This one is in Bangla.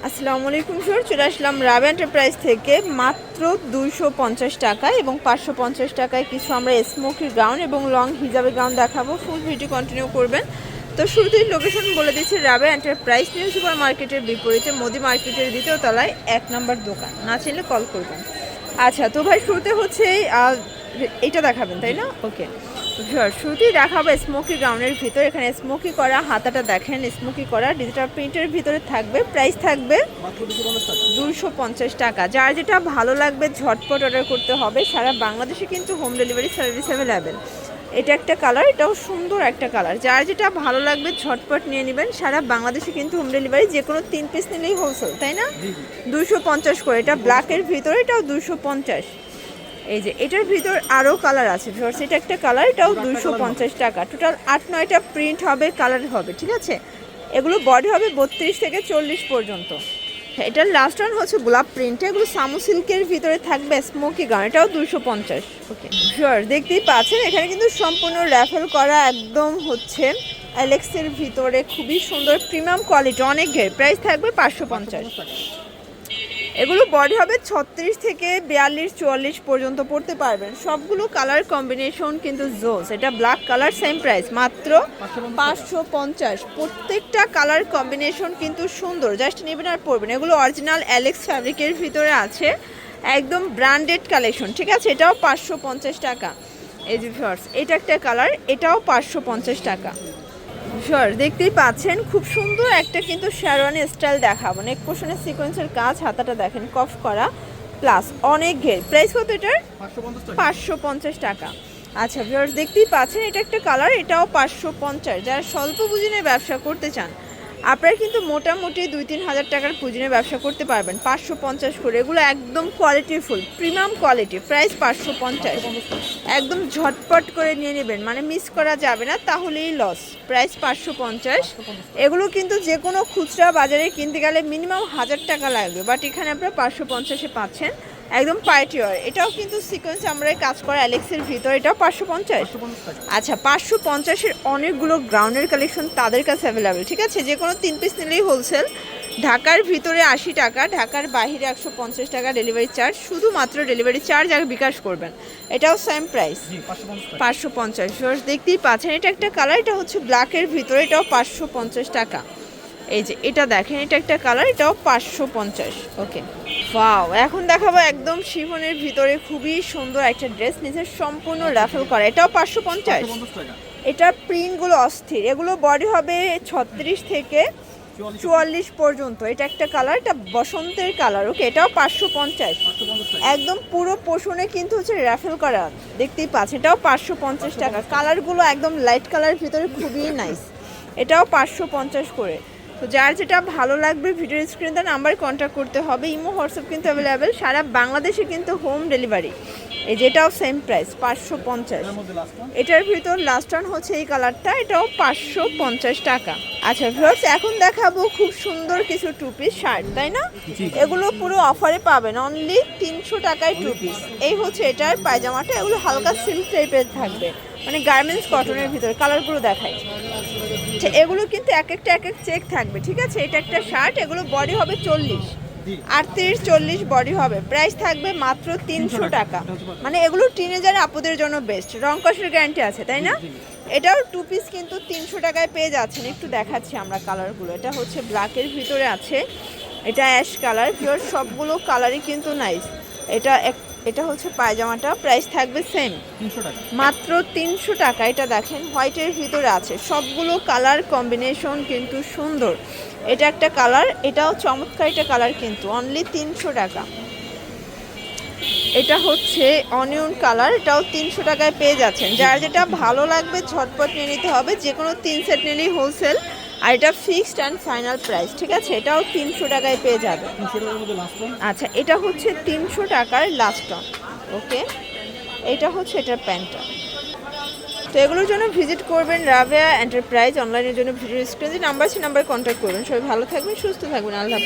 আসসালামু আলাইকুম স্যার, চলে আসলাম রাবে এন্টারপ্রাইজ থেকে মাত্র 250 টাকা এবং 550 টাকায় কিছু আমরা স্মোকি গাউন এবং লং হিজাবের গাউন দেখাবো। ফুল ভিডিও কন্টিনিউ করবেন। তো শুরুতেই লোকেশন বলে দিচ্ছি, রাবে এন্টারপ্রাইজ নিউ সুপার মার্কেটের বিপরীতে মোদি মার্কেটের দ্বিতীয় তলায় 1 নম্বর দোকান। না চিনলে কল করবেন। আচ্ছা, তো ভাই শুরুতে হচ্ছে এইটা দেখাবেন তাই না? ওকে, শুরুতেই দেখাবো স্মোকি গাউনের ভিতর। এখানে স্মোকি করা হাতাটা দেখেন, স্মোকি করা ডিজিটাল প্রিন্টের ভিতরে থাকবে। প্রাইস থাকবে 250 টাকা। যার যেটা ভালো লাগবে ঝটপট অর্ডার করতে হবে। সারা বাংলাদেশে কিন্তু হোম ডেলিভারি সার্ভিস অ্যাভেলেবেল। এটা একটা কালার, এটাও সুন্দর একটা কালার। যার যেটা ভালো লাগবে ঝটপট নিয়ে নেবেন। সারা বাংলাদেশে কিন্তু হোম ডেলিভারি, যে কোনো 3 পিস নিলেই হোলসেল, তাই না? 250 করে। এটা ব্ল্যাকের ভিতরে, এটাও 250। এই যে এটার ভিতর আরও কালার আছে ভিউয়ার্স, এটা একটা কালার, এটাও 250 টাকা। টোটাল 8-9টা প্রিন্ট হবে, কালার হবে, ঠিক আছে? এগুলো বডি হবে 32 থেকে 40 পর্যন্ত। এটার লাস্ট ওয়ান হচ্ছে গোলাপ প্রিন্ট, এগুলো সামু সিল্কের ভিতরে থাকবে স্মোকি গাউন, এটাও 250। ওকে ভিউয়ার্স, দেখতেই পাচ্ছেন এখানে কিন্তু সম্পূর্ণ র্যাফেল করা, একদম হচ্ছে অ্যালেক্সের ভিতরে, খুবই সুন্দর প্রিমিয়াম কোয়ালিটি, অনেক ঘের। প্রাইস থাকবে 550। এগুলো বডি হবে 36 থেকে 42-44 পর্যন্ত পড়তে পারবেন। সবগুলো কালার কম্বিনেশন কিন্তু জোস। এটা ব্ল্যাক কালার, সেম প্রাইস মাত্র 550। প্রত্যেকটা কালার কম্বিনেশন কিন্তু সুন্দর, জাস্ট নেবেন আর পরবেন। এগুলো অরিজিনাল অ্যালেক্স ফ্যাব্রিকের ভিতরে আছে, একদম ব্র্যান্ডেড কালেকশন, ঠিক আছে? এটাও 550 টাকা। এই যে ভিউয়ার্স, এটা একটা কালার, এটাও 550 টাকা। শিওর, দেখতেই পাচ্ছেন খুব সুন্দর একটা কিন্তু শেরওয়ানি স্টাইল দেখাবো। নেক পোর্শনের সিকোয়েন্সের কাজ, হাতাটা দেখেন কফ করা, প্লাস অনেক ঘের। প্রাইস কত এটার? 550 টাকা। আচ্ছা ভিউয়ার্স, দেখতেই পাচ্ছেন এটা একটা কালার, এটাও 550। যারা স্বল্প পুঁজিনে ব্যবসা করতে চান, আপনারা কিন্তু মোটামুটি 2-3 হাজার টাকার পুঁজিনে ব্যবসা করতে পারবেন। 550 করে। এগুলো একদম কোয়ালিটিফুল, প্রিমিয়াম কোয়ালিটি। প্রাইস 550। একদম ঝটপট করে নিয়ে নেবেন, মানে মিস করা যাবে না, তাহলেই লস। প্রাইস 550। এগুলো কিন্তু যে কোনো খুচরা বাজারে কিনতে গেলে মিনিমাম 1000 টাকা লাগবে, বাট এখানে আপনারা 550-এ পাচ্ছেন, একদম পার্টি ওয়ার। এটাও কিন্তু সিকোয়েন্স আমরা কাজ করা অ্যালেক্সের ভিতর, এটাও 550। আচ্ছা, 550-এর অনেকগুলো গ্রাউন্ডের কালেকশন তাদের কাছে অ্যাভেলেবেল, ঠিক আছে? যে কোনো 3 পিস নিলেই হোলসেল। ঢাকার ভিতরে 80 টাকা, ঢাকার বাইরে 150 টাকা ডেলিভারি চার্জ। শুধুমাত্র ডেলিভারি চার্জ আগে বিকাশ করবেন। এটাও সেম প্রাইস 550। দেখতেই পাচ্ছেন এটা একটা কালার, এটা হচ্ছে ব্ল্যাকের ভিতরে, এটাও 550 টাকা। এই যে এটা দেখেন, এটা একটা কালার, এটাও 550। ওকে, ওয়াও। এখন দেখাবো একদম শিফনের ভিতরে খুবই সুন্দর একটা ড্রেস, নিচের সম্পূর্ণ রাফেল করা, এটাও 550। এটার প্রিন্টগুলো অস্থির। এগুলো বডি হবে 36 থেকে 44 পর্যন্ত। এটা একটা কালার, এটা বসন্তের কালার। ওকে, এটাও 550। একদম পুরো পোষণে কিন্তু হচ্ছে রাফেল করা, দেখতেই পাচ্ছেন, এটাও 550 টাকা। কালারগুলো একদম লাইট কালারের ভিতরে, খুবই নাইস। এটাও 550 করে। তো যার যেটা ভালো লাগবে ভিডিও স্ক্রিনে নাম্বারে কন্ট্যাক্ট করতে হবে। ইমো হোয়াটসঅ্যাপ কিন্তু অ্যাভেলেবেল, সারা বাংলাদেশে কিন্তু হোম ডেলিভারি। এই যেটাও সেম প্রাইস 550। এটার ভিতর লাস্ট ওয়ান হচ্ছে এই কালারটা, এটাও 550 টাকা। আচ্ছা ভিউয়ার্স, এখন দেখাবো খুব সুন্দর কিছু 2 পিস শার্ট, তাই না? এগুলো পুরো অফারে পাবেন, অনলি 300 টাকায় 2 পিস। এই হচ্ছে এটার পায়জামাটা, এগুলো হালকা সিল্ক টাইপের থাকবে, মানে গার্মেন্টস কটনের ভিতরে। কালারগুলো দেখাই। আচ্ছা, এগুলো কিন্তু এক একটা চেক থাকবে, ঠিক আছে? এটা একটা শার্ট, এগুলো বডি হবে 40, 38-40 বডি হবে। প্রাইস থাকবে মাত্র 300 টাকা। মানে এগুলো টিনেজার আপুদের জন্য বেস্ট, রং কষের গ্যারান্টি আছে, তাই না? এটাও 2 পিস কিন্তু 300 টাকায় পেয়ে যাচ্ছেন। একটু দেখাচ্ছি আমরা কালারগুলো। এটা হচ্ছে ব্ল্যাকের ভিতরে আছে, এটা অ্যাশ কালার। পিওর সবগুলো কালারই কিন্তু নাইস। এটা হচ্ছে পায়জামাটা, প্রাইস থাকবে সেম, মাত্র 300 টাকা। এটা দেখেন হোয়াইটের ভিতরে আছে, সবগুলো কালার কম্বিনেশন কিন্তু সুন্দর। এটা একটা কালার, এটাও চমৎকার একটা কালার, কিন্তু অনলি 300 টাকা। এটা হচ্ছে অনিয়ন কালার, এটাও 300 টাকায় পেয়ে যাচ্ছেন। যার যেটা ভালো লাগবে ঝটপট নিয়ে নিতে হবে, যে কোনো 3 সেট নিলেই হোলসেল। আর এটা ফিক্সড অ্যান্ড ফাইনাল প্রাইস, ঠিক আছে? এটাও 300 টাকায় পেয়ে যাবে। আচ্ছা, এটা হচ্ছে 300 টাকার লাস্ট ওয়ান। ওকে, এটা হচ্ছে এটার প্যান্টটা। তো এগুলোর জন্য ভিজিট করবেন রাবেয়া এন্টারপ্রাইজ। অনলাইনের জন্য ভিডিও স্ক্রিনে নাম্বার আছে, নাম্বারে কন্ট্যাক্ট করবেন। সবাই ভালো থাকবেন, সুস্থ থাকবেন। আল্লাহ।